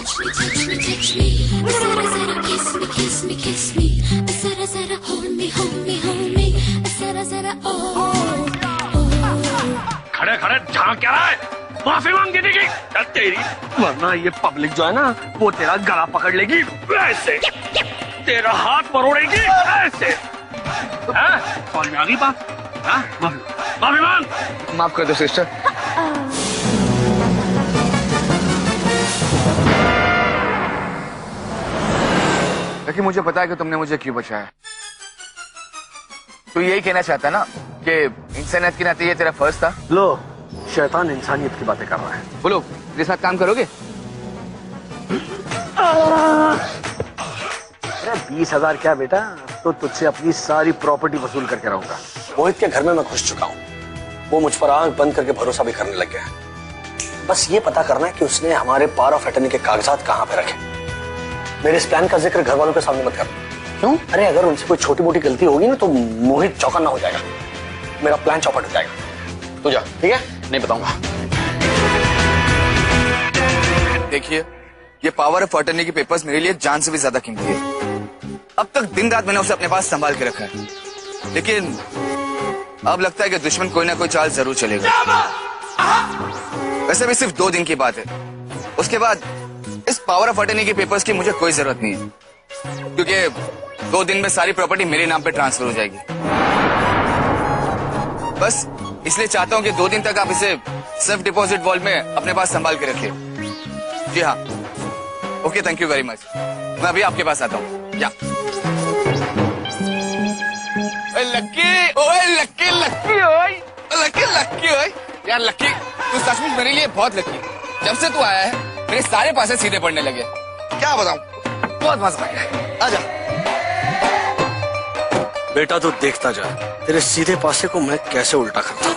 खड़े खड़े झांक क्या रहा है? माफी मांग दीदी की तेरी, वरना ये पब्लिक जो है ना वो तेरा गला पकड़ लेगी ऐसे, तेरा हाथ मरोड़ेगी ऐसे। समझ में आ गई बात? माफी मांग। माफ कर दो सिस्टर। लेकिन मुझे पता है कि तुमने मुझे क्यों बचाया। तू यही कहना चाहता ना कि इंसानियत के नाते ये तेरा फर्ज था? लो, शैतान इंसानियत की बातें कर रहा है। बोलो, मेरे साथ काम करोगे? अरे 20,000 क्या बेटा, तो तुझसे अपनी सारी प्रॉपर्टी वसूल करके रहूंगा। मोहित के घर में मैं घुस चुका हूँ, वो मुझ पर आंख बंद करके भरोसा भी करने लग गया। बस ये पता करना है कि उसने हमारे पावर ऑफ अटर्नी के कागजात कहाँ पे रखे। मेरे इस प्लान का जिक्र घर वालों के सामने मत कर। क्यों? अरे अगर उनसे कोई छोटी मोटी गलती होगी ना तो मोहित चौकन्ना हो जाएगा, मेरा प्लान चौपट हो जाएगा। तू जा, ठीक है? नहीं बताऊंगा। देखिए, ये पावर ऑफ अटर्नी के पेपर्स मेरे लिए जान से भी ज्यादा कीमती है। अब तक दिन रात मैंने उसे अपने पास संभाल के रखा है, लेकिन अब लगता है कि दुश्मन कोई ना कोई चाल जरूर चलेगा। वैसे भी सिर्फ 2 दिन की बात है, उसके बाद इस पावर ऑफ अटर्नी के पेपर्स की मुझे कोई जरूरत नहीं है, क्योंकि 2 दिन में सारी प्रॉपर्टी मेरे नाम पे ट्रांसफर हो जाएगी। बस इसलिए चाहता हूं कि 2 दिन तक आप इसे सेल्फ डिपॉजिट वॉल्ट में अपने पास संभाल के रखिए। जी हाँ, okay, thank you very much. मैं अभी आपके पास आता हूँ। या लक्की, ओए लक्की, लक्की, ओए लक्की, लक्की, ओए यार लक्की, तू सचमुच मेरे लिए बहुत लक्की। जब से तू आया है मेरे सारे पासे सीधे पड़ने लगे। क्या बताऊं, बहुत मजा आया। आजा बेटा, तू देखता जा तेरे सीधे पासे को मैं कैसे उल्टा करता हूँ।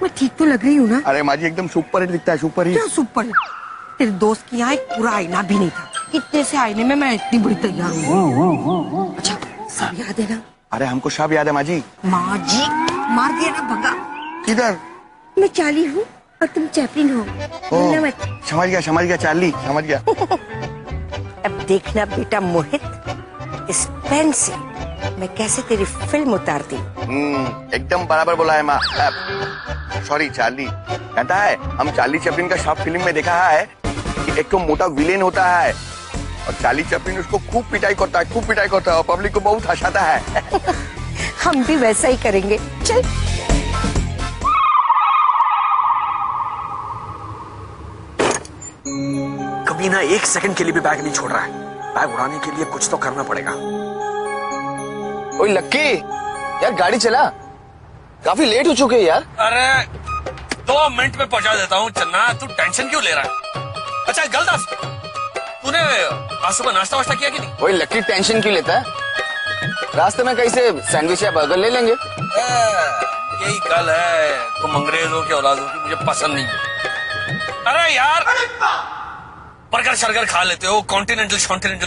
मैं ठीक तो लग रही हूँ ना? अरे माँ जी एकदम सुपर हिट दिखता है, सुपर हिट। क्या सुपर हिट? तेरे दोस्त के यहाँ एक पूरा आईना भी नहीं था, इतने से आईने में मैं इतनी बड़ी तैयार हूँ। अच्छा, सब याद है ना? अरे हमको सब याद है माँ जी। माँ जी मार दिया ना भगा। किधर? मैं चार्ली हूँ और तुम चैपलिन हो। समझ गया चार्ली, समझ गया। अब देखना बेटा मोहित, इस पेन से मैं कैसे तेरी फिल्म उतारती। एकदम बराबर बोला है माँ। सॉरी चार्ली, कहता है हम चार्ली चैपलिन का शॉर्ट फिल्म में देखा है कि एक तो मोटा विलेन होता है और चार्ली चैपलिन उसको खूब पिटाई करता है और पब्लिक को बहुत हंसाता है। हम भी वैसा ही करेंगे, चल। कभी ना 1 सेकंड के लिए भी बैग नहीं छोड़ रहा है। बैग उड़ाने के लिए कुछ तो करना पड़ेगा। ओए लक्की, यार गाड़ी चला, काफी लेट हो चुके हैं यार। अरे 2 मिनट में पहुंचा देता हूँ चन्ना, तू टेंशन क्यों ले रहा है? अच्छा गलत, तूने आज सुबह नाश्ता वाश्ता किया कि नहीं? वही लक्की टेंशन क्यों लेता है? रास्ते में कहीं से सैंडविच या बर्गर ले लेंगे। यही गल है, तुम अंग्रेजों के औलादों की मुझे पसंद नहीं है। अरे यार बर्गर शर्गर खा लेते हो, कॉन्टिनेंटल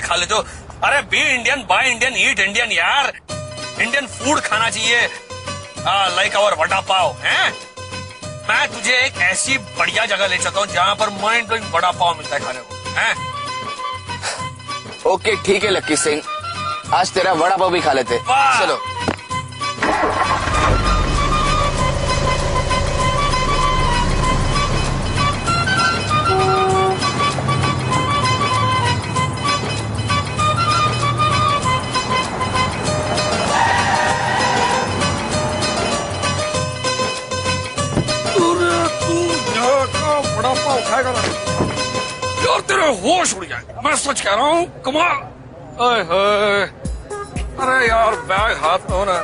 खा लेते हो। अरे be Indian, buy Indian, eat Indian यार। इंडियन फूड खाना चाहिए, लाइक आवर वड़ा पाव है। मैं तुझे एक ऐसी बढ़िया जगह ले चलता हूँ जहाँ पर माइंड ब्लोइंग वड़ा पाव मिलता है खाने को, हैं? ओके ठीक है लक्की सिंह, आज तेरा वड़ा पाव भी खा लेते। चलो। बड़ा पाव खाएगा ना यार, तेरे होश उड़ जाए, मैं सच कह रहा हूँ। कमाल। अरे यार बैग हाथ में हो ना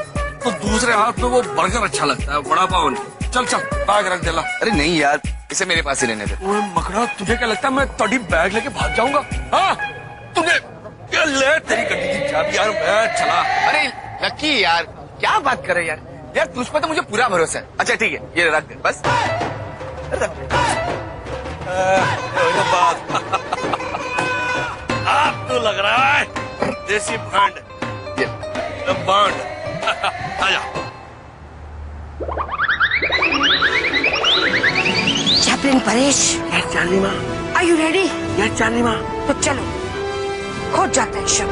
तो दूसरे हाथ में वो बर्गर अच्छा लगता है, बड़ा पाव नहीं। चल चल बैग रख देला। अरे नहीं यार, इसे मेरे पास ही रहने दे। ओए मकड़ा, तुझे क्या लगता है मैं तड़ी बैग लेके भाग जाऊंगा? हाँ तुझे ये ले तेरी गड्डी की चाबी यार, मैं चला। अरे लक्की यार क्या बात कर रहे यार, यार तुझ पर तो मुझे पूरा भरोसा है। अच्छा ठीक है, ये रख दे बस। आप तो लग रहा है देसी भांड, बांड। आजा चैपलिन परेश, यस चार्ली माँ, are you ready? Yes Charlie माँ। तो चलो, खोज जाते हैं शव।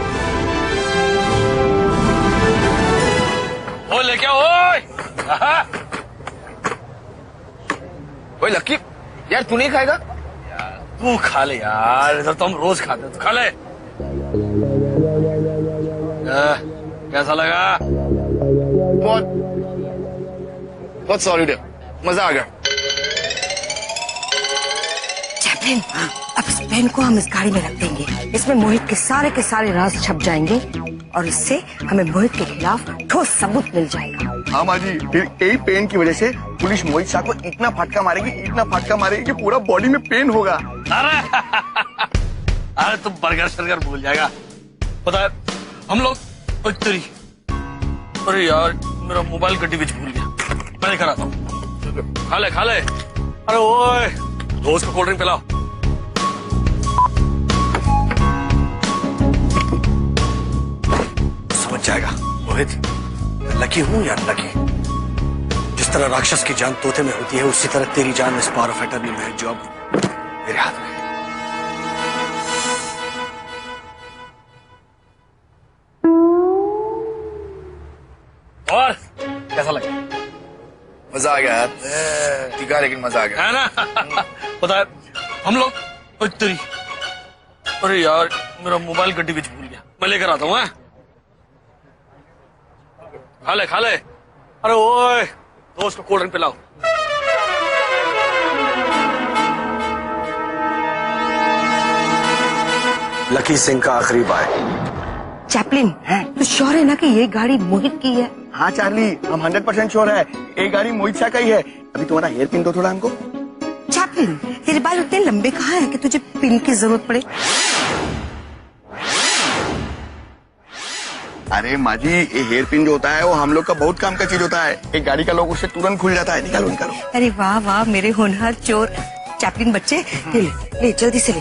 वो लेके आओ, ओए। आहा। ओए लक्की, यार तू नहीं खाएगा? तू खा ले यार, इधर तो हम रोज खाते हैं, तू खा ले। कैसा लगा? बहुत बहुत सॉलिड है, मजा आ गया। चैपलिन, अब इस पेन को हम इस गाड़ी में रख देंगे। इसमें मोहित के सारे राज छप जाएंगे और इससे हमें मोहित के खिलाफ ठोस सबूत मिल जाएगा। हाँ माँ जी, फिर यही पेन की वजह से पुलिस मोहित शाह को इतना फटका मारेगी कि पूरा बॉडी में पेन होगा। अरे तुम बर्गर शर्गर भूल जाएगा। पता है हम लोग तेरी, अरे यार मेरा मोबाइल गड्डी में भूल गया, मैं लेकर आता हूँ। खा ले। अरे ओए, दोस्त को कोल्ड ड्रिंक पिलाओ। समझ जाएगा मोहित, लकी हूं या अनलकी। जिस तरह राक्षस की जान तोते में होती है, उसी तरह तेरी जान इस पावर ऑफ अटर्नी में है जो अब मेरे हाथ में है। और कैसा लगा? मजा आ गया यार, तीखा लेकिन मजा आ गया है ना? पता है हम लोग तेरी, अरे यार मेरा मोबाइल गड्डी में भूल गया, मैं लेकर आता हूँ। खा ले। अरे ओए, दोस्त को कोल्ड ड्रिंक पिलाओ। लकी सिंह का आखिरी बाय। चैपलिन, तो श्योर है ना कि ये गाड़ी मोहित की है? हाँ चार्ली, हम 100% श्योर है, ये गाड़ी मोहित शाह का ही है। अभी तुम्हारा हेयर पिन दो थोड़ा हमको। चैपलिन, तेरे बाल उतने लंबे कहाँ हैं कि तुझे पिन की जरूरत पड़े? अरे माँ जी, ये हेयर पिन जो होता है वो हम लोग का बहुत काम का चीज होता है। एक गाड़ी का लोग उससे तुरंत खुल जाता है। निकालो। अरे वाह मेरे होनहार चोर। चैपलिन बच्चे, ले जल्दी से ले।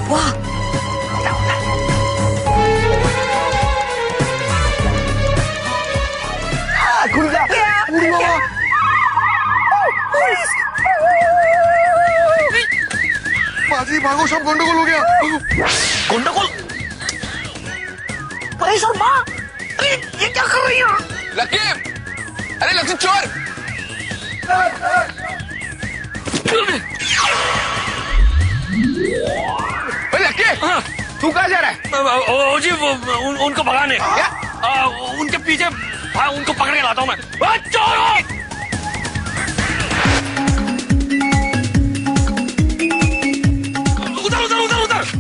वाह, खुल जा। माँ जी भागो, सब गंडगोल हो गया। गंडगोल? परेश और माँ, अरे ये क्या कर रही हो? लक्की, अरे लक्की चोर। ओए लक्की, तू कहाँ जा रहा है? ओ जी उनको भगाने, उनके पीछे उनको पकड़ के लाता हूँ मैं। चोर!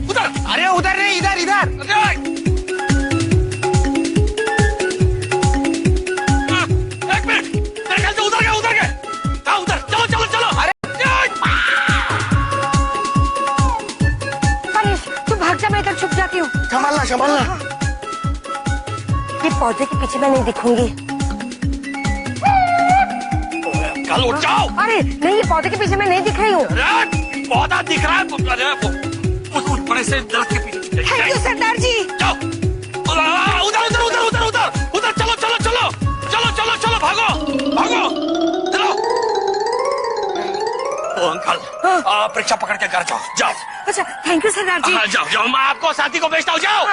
उधर। अरे उधर नहीं, इधर। एक मिनट, मेरे ख्याल से उधर गए। कहाँ उधर? चलो। अरे परेश, तू भाग जा, मैं इधर छुप जाती हूँ। संभालना। ये पौधे के पीछे मैं नहीं दिखूंगी। कल उठ जाओ। अरे नहीं, ये पौधे के पीछे मैं नहीं दिख रही हूँ। अरे पौधा दिख रहा है। अरे उस बड़े से दरख्त के पीछे। थैंक यू सरदार जी। जाओ। उधर। चलो, भागो। चलो। ओ अंकल, परीक्षा पकड़ के घर जाओ। अच्छा, थैंक यू सरदार जी। हाँ, जाओ, मैं आपको साथी को भेजता हूँ, जाओ।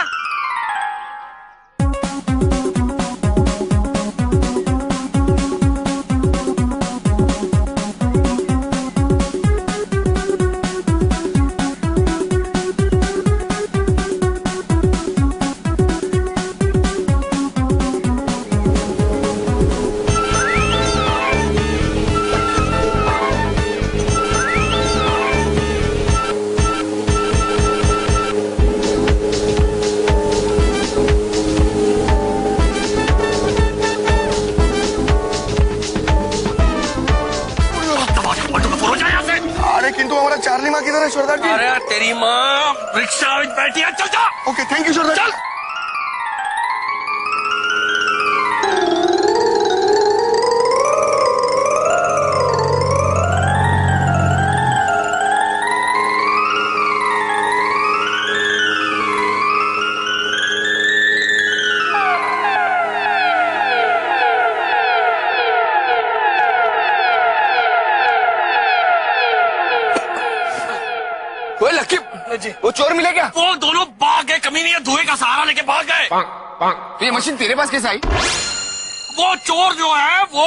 किंतु हमारा चार्ली माँ किधर है सरदार जी? अरे तेरी माँ रिक्शा में बैठी है, चल जा। ओके, थैंक यू सरदार। चल। जी वो चोर मिले क्या? वो दोनों भाग गए, कमीने धुएं का सहारा लेके भाग गए। तो ये मशीन तेरे पास कैसे आई? वो चोर जो है वो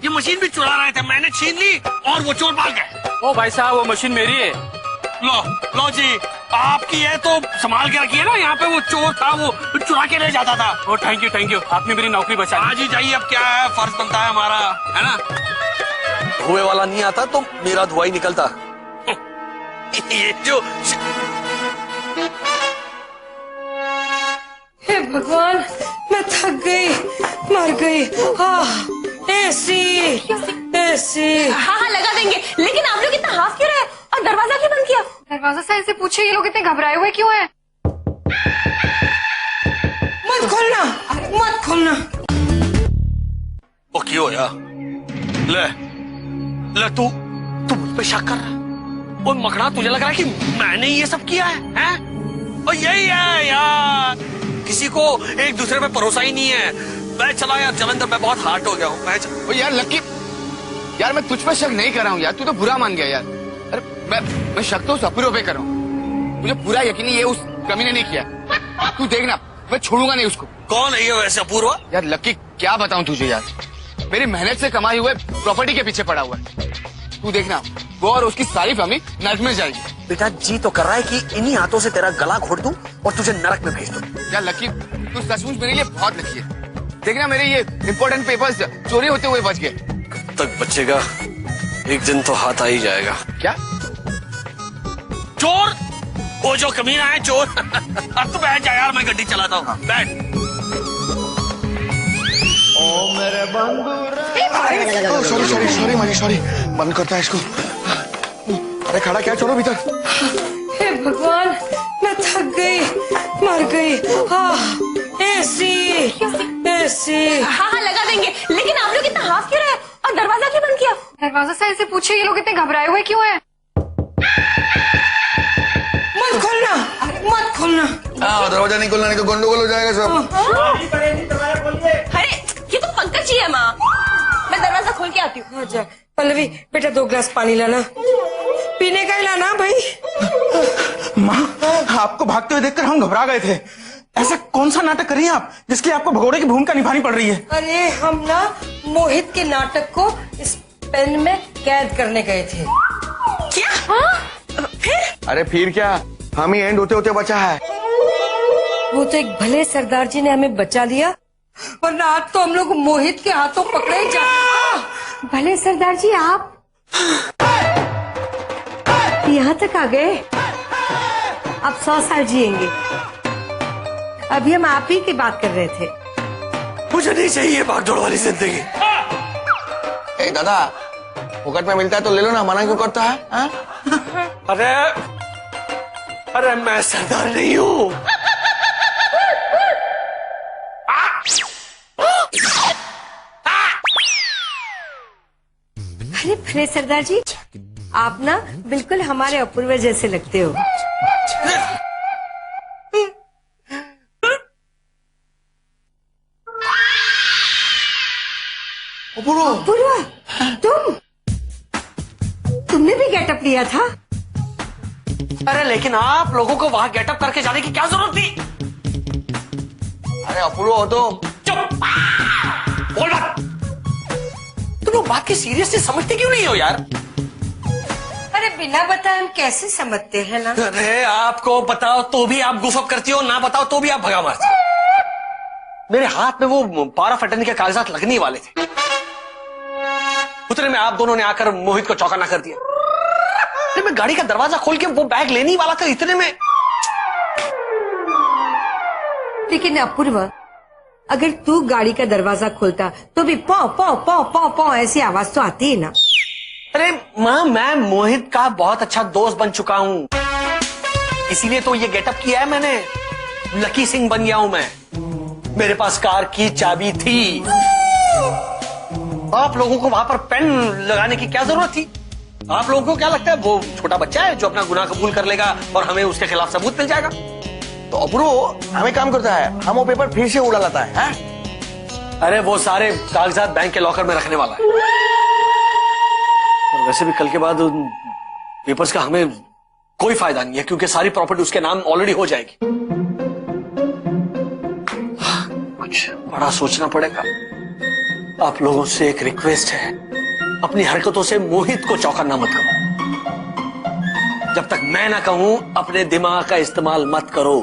ये मशीन भी चुरा रहे थे, मैंने छीन ली और वो चोर भाग गए। ओ भाई साहब वो मशीन मेरी है। लो जी, आपकी है तो संभाल के रखिए ना, यहाँ पे वो चोर था वो चुरा के ले जाता था। ओ थैंक यू, आपने मेरी नौकरी बचा दी। आज ही जाइए, अब क्या है, फर्ज बनता है हमारा, है ना। धुएं वाला नहीं आता तो मेरा धुआं ही निकलता। ये जो हे भगवान, मैं थक गई, मर गई। AC AC. हाँ हाँ लगा देंगे, लेकिन आप लोग इतना हाफ क्यों रहे और दरवाजा क्यों बंद किया? दरवाजा साइड से पूछे ये लोग इतने घबराए हुए क्यों हैं? मत खोलना, मत खोलना। वो क्यों होया? ले तू मुझ पे शक कर रहा है? और मकड़ा, तुझे लग रहा है कि मैंने ये सब किया है? और यही है यार, किसी को एक दूसरे पे भरोसा ही नहीं है। मैं चला यार जलंधर, मैं बहुत हार्ट हो गया हूँ। ओ यार लकी, यार मैं तुझ पर शक नहीं कर रहा हूँ यार, तू तो बुरा मान गया यार। अरे मैं शक तो उस अपूर्व पे कर रहा हूँ, मुझे पूरा यकीन है ये उस कमीने ने किया। तू देखना, मैं छोड़ूंगा नहीं उसको। कौन है ये वैसे अपूर्वा? यार लकी क्या बताऊं तुझे यार, मेरी मेहनत से कमाई हुए प्रॉपर्टी के पीछे पड़ा हुआ है। तू देखना, वो और उसकी सारी फैमिली नरक में जाएगी। बेटा जी तो कर रहा है कि इन्हीं हाथों से तेरा गला घोट दूं और तुझे नरक में भेज दूं। यार लकी, तू सचमुच मेरे लिए बहुत लकी है। देखना मेरे ये इम्पोर्टेंट पेपर्स चोरी होते हुए बच गए। कब तक बचेगा? एक दिन तो हाथ आ ही जाएगा। क्या चोर? वो जो कमीना है चोर। अब तो बैठ जा यार, मैं गड्डी चलाता हूँ। बैठ। सॉरी माजी, सॉरी। बंद करता है इसको। अरे खड़ा क्या, छोड़ो भीतर। हे भगवान, मैं थक गई, मर गई। AC AC. हाँ हाँ लगा देंगे, लेकिन आप लोग इतना हाफ क्यों रहे और दरवाजा क्यों बंद किया? दरवाजा साइड से पूछे ये लोग इतने घबराए हुए क्यों हैं? मत खोलना, मत खोलना। दरवाजा नहीं खोलना, नहीं तो गंडगोल हो जाएगा सब। अरे ये तो पंकज जी है माँ, मैं दरवाजा खोल के आती हूँ। अच्छा पल्लवी, बेटा 2 ग्लास पानी लाना, पीने का ही लाना भाई। माँ, आपको भागते हुए देखकर हम घबरा गए थे। ऐसा कौन सा नाटक कर रही हैं आप जिसकी आपको भगोड़े की भूमिका निभानी पड़ रही है? अरे हम ना मोहित के नाटक को इस पेन में कैद करने गए थे। क्या? फिर? अरे फिर क्या, हम ही एंड होते होते बचा है। वो तो एक भले सरदार जी ने हमें बचा लिया, वरना आज तो हम लोग मोहित के हाथों पकड़े ही जा। भले सरदार जी, आप यहाँ तक आ गए। अब 100 साल जिएंगे। अभी हम आप ही की बात कर रहे थे। मुझे नहीं चाहिए भागदौड़ वाली जिंदगी। ए दादा, फुकट में मिलता है तो ले लो ना, मना क्यों करता है? अरे मैं सरदार नहीं हूँ। अरे भले सरदार जी, आप ना बिल्कुल हमारे अपूर्व जैसे लगते हो। अपूर्व, तुमने भी गेटअप लिया था? अरे लेकिन आप लोगों को वहां गेटअप करके जाने की क्या जरूरत थी? अरे अपूर्व हो तो। चुप, बोल मत। तुम लोग बात की सीरियसली समझते क्यों नहीं हो यार? अरे बिना बताए हम कैसे समझते हैं ना। अरे आपको बताओ तो भी आप गुफअप करती हो, ना बताओ तो भी आप भगा मारती हो। मेरे हाथ में वो पारा फटने के कागजात लगने वाले थे, उतने में आप दोनों ने आकर मोहित को चौंकाना कर दिया। अरे मैं गाड़ी का दरवाजा खोल के वो बैग लेने ही वाला था, इतने में। लेकिन अपूर्व, अगर तू गाड़ी का दरवाजा खोलता तो भी पौ पौ पौ पौ पौ ऐसी आवाज तो आती है ना। अरे माँ, मैं मोहित का बहुत अच्छा दोस्त बन चुका हूँ, इसीलिए तो ये गेटअप किया है मैंने। लकी सिंह बन गया हूं मैं। मेरे पास कार की चाबी थी। आप लोगों को वहां पर पेन लगाने की क्या जरूरत थी? आप लोगों को क्या लगता है वो छोटा बच्चा है जो अपना गुनाह कबूल कर लेगा और हमें उसके खिलाफ सबूत मिल जाएगा? तो अपूर्व हमें काम करता है, हम वो पेपर फिर से उड़ा लाता है। अरे वो सारे कागजात बैंक के लॉकर में रखने वाला है। और वैसे भी कल के बाद उन पेपर्स का हमें कोई फायदा नहीं है क्योंकि सारी प्रॉपर्टी उसके नाम ऑलरेडी हो जाएगी। कुछ बड़ा सोचना पड़ेगा। आप लोगों से एक रिक्वेस्ट है, अपनी हरकतों से मोहित को चौंकाना मत करो। जब तक मैं ना कहूं अपने दिमाग का इस्तेमाल मत करो।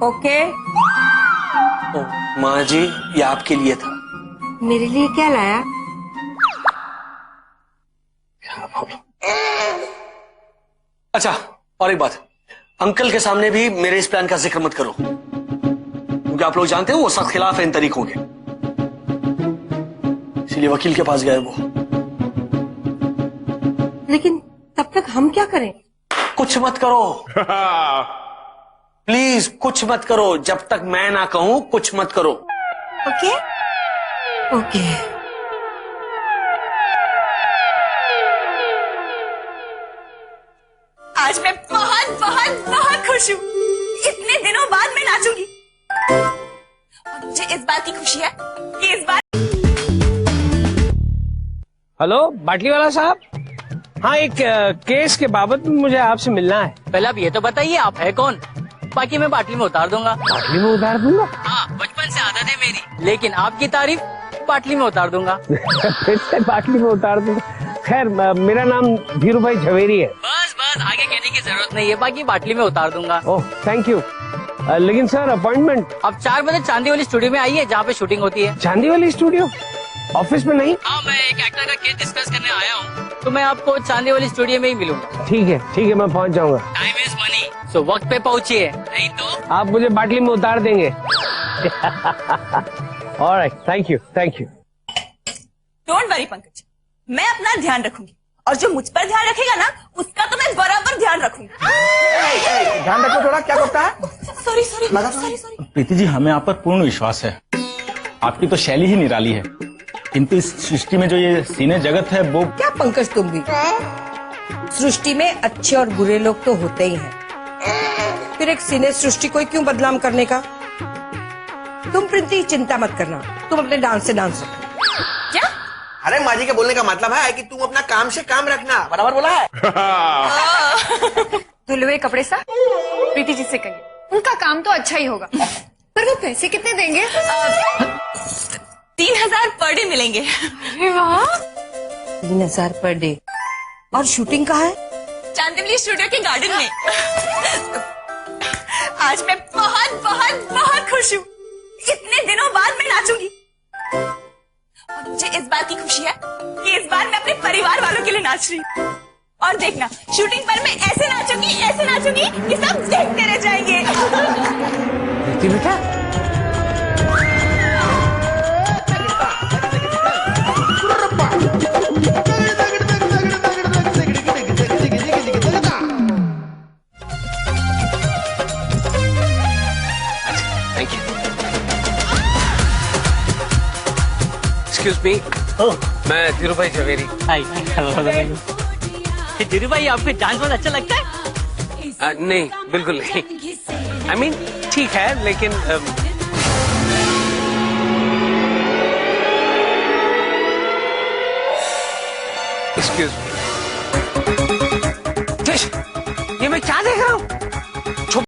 ओके। ओ, माँ जी ये आपके लिए था। मेरे लिए क्या लाया? क्या बोलो? अच्छा और एक बात, अंकल के सामने भी मेरे इस प्लान का जिक्र मत करो क्योंकि आप लोग जानते हो वो सख्त खिलाफ है इन तरीकों के, इसीलिए वकील के पास गए वो। लेकिन तब तक हम क्या करें? कुछ मत करो प्लीज, कुछ मत करो जब तक मैं ना कहूं। कुछ मत करो। Okay okay. आज मैं बहुत बहुत बहुत खुश हूँ। इतने दिनों बाद मैं नाचूंगी और मुझे इस बात की खुशी है कि इस बार। हेलो बाटली वाला साहब, हाँ एक केस के बाबत में मुझे आपसे मिलना है। पहले आप ये तो बताइए आप है कौन, बाकी मैं बाटली में उतार दूंगा। बाटली में उतार दूंगा? हाँ बचपन से आदत है मेरी, लेकिन आपकी तारीफ बाटली में उतार दूंगा। फिर से बाटली में उतार दूंगा। खैर मेरा नाम धीरू भाई झवेरी है। बस बस आगे कहने की जरूरत नहीं है, बाकी बाटली में उतार दूंगा। Oh thank you. लेकिन सर अपॉइंटमेंट? आप 4 बजे चांदी वाली स्टूडियो में आइए जहाँ पे शूटिंग होती है। चांदी वाली स्टूडियो? ऑफिस में नहीं? हाँ मैं एक एक्टर का केस डिस्कस करने आया हूँ, तो मैं आपको चांदी वाली स्टूडियो में ही मिलूंगा। ठीक है मैं पहुँच जाऊंगा। टाइम इज मनी, सो वक्त पे पहुँचिए, नहीं तो आप मुझे बाटली में उतार देंगे। Alright thank you. Don't worry Pankaj, मैं अपना ध्यान रखूंगी और जो मुझ पर ध्यान रखेगा ना उसका तो मैं बराबर ध्यान रखूंगी। ध्यान रखो थोड़ा, क्या करता है? Sorry sorry. प्रीति जी हमें आप पर पूर्ण विश्वास है, आपकी तो शैली ही निराली है, किंतु इस सृष्टि में जो ये सीने जगत है वो। क्या पंकज तुम भी? सृष्टि में अच्छे और बुरे लोग तो होते ही हैं, फिर एक सिने सृष्टि को क्यों बदनाम करने का? तुम प्रीति चिंता मत करना, तुम अपने डांस से डांस रखो। क्या? अरे माँ जी के बोलने का मतलब है कि तुम अपना काम से काम रखना, बराबर बोला है। धुले हुए कपड़े सा प्रीति जी से कहिए, उनका काम तो अच्छा ही होगा। पर वो पैसे कितने देंगे? 3000 पर डे मिलेंगे। अरे वाह, 3000 पर डे। और शूटिंग कहाँ है? चांदवली स्टूडियो के गार्डन में। आज मैं बहुत बहुत बहुत खुश हूँ। इतने दिनों बाद मैं नाचूंगी और मुझे इस बात की खुशी है कि इस बार मैं अपने परिवार वालों के लिए नाच रही हूँ। और देखना शूटिंग पर मैं ऐसे नाचूंगी कि सब देखते रह जाएंगे। बेटा थैंक यू। एक्सक्यूज मी, मैं धीरू भाई झवेरी। धीरू भाई आपको डांस बहुत अच्छा लगता है? नहीं बिल्कुल नहीं, आई मीन ठीक है लेकिन एक्सक्यूज मी, ये मैं क्या देख रहा हूँ?